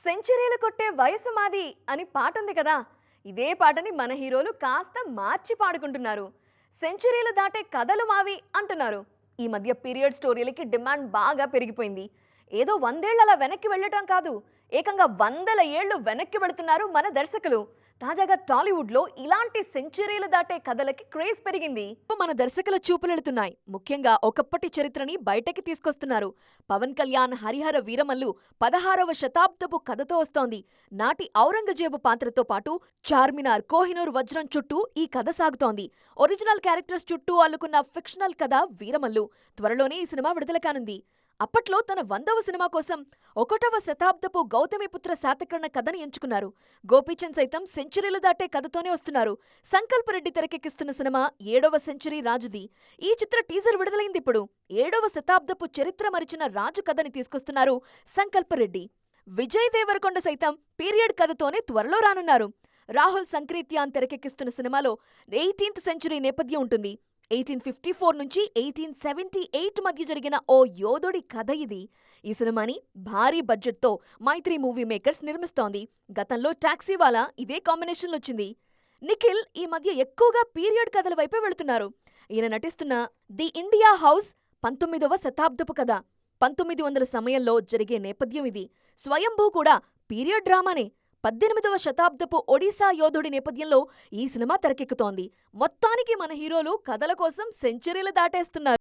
సెంచరీలు కొట్టే వయసు మాది అని పాట ఉంది కదా. ఇదే పాటని మన హీరోలు కాస్త మార్చి పాడుకుంటున్నారు. సెంచరీలు దాటే కథలు మావి అంటున్నారు. ఈ మధ్య పీరియడ్ స్టోరీలకి డిమాండ్ బాగా పెరిగిపోయింది. ఏదో 100 ఏళ్ల వెనక్కి వెళ్ళటం కాదు, ఏకంగా 100 ఏళ్లు వెనక్కి వెళుతున్నారు మన దర్శకులు. తాజాగా టాలీవుడ్ లో ఇలాంటి సెంచరీలు దాటే కథలకి క్రేజ్ పెరిగింది. మన దర్శకుల చూపులెడుతున్నాయి. ముఖ్యంగా ఒకప్పటి చరిత్రని బయటకి తీసుకొస్తున్నారు. పవన్ కళ్యాణ్ హరిహర వీరమల్లు 16వ శతాబ్దపు కథతో వస్తోంది. నాటి ఔరంగజేబు పాత్రతో పాటు చార్మినార్, కోహినూర్ వజ్రం చుట్టూ ఈ కథ సాగుతోంది. ఒరిజినల్ క్యారెక్టర్స్ చుట్టూ అల్లుకున్న ఫిక్షనల్ కథ వీరమల్లు. త్వరలోనే ఈ సినిమా విడుదల కానుంది. అప్పట్లో తన 100వ సినిమా కోసం 1వ శతాబ్దపు గౌతమిపుత్ర శాతకర్ణ కథని ఎంచుకున్నారు. గోపీచంద్ సైతం సెంచరీలు దాటే కథతోనే వస్తున్నారు. సంకల్ప్ రెడ్డి తెరకెక్కిస్తున్న సినిమా 7వ సెంచరీ రాజుది. ఈ చిత్ర టీజర్ విడుదలైంది. ఇప్పుడు 7వ శతాబ్దపు చరిత్ర మరిచిన రాజు కథని తీసుకొస్తున్నారు సంకల్ప్ రెడ్డి. విజయ్ దేవరకొండ సైతం పీరియడ్ కథతోనే త్వరలో రానున్నారు. రాహుల్ సంక్రీత్యాన్ తెరకెక్కిస్తున్న సినిమాలో 18th సెంచరీ నేపథ్యం ఉంటుంది. 1854 నుంచి 1878 మధ్య జరిగిన ఓ యోధుడి కథ ఇది. ఈ సినిమాని భారీ బడ్జెట్తో మైత్రి మూవీ మేకర్స్ నిర్మిస్తోంది. గతంలో టాక్సీవాలా ఇదే కాంబినేషన్లో వచ్చింది. నిఖిల్ ఈ మధ్య ఎక్కువగా పీరియడ్ కథల వైపే వెళుతున్నారు. ఈయన నటిస్తున్న ది ఇండియా హౌస్ 19వ శతాబ్దపు కథ. 1900 సమయంలో జరిగే నేపథ్యం ఇది. స్వయంభూ కూడా పీరియడ్ డ్రామానే. 18వ శతాబ్దపు ఒడిశా యోధుడి నేపథ్యంలో ఈ సినిమా తెరకెక్కుతోంది. మొత్తానికి మన హీరోలు కథల కోసం సెంచరీలు దాటేస్తున్నారు.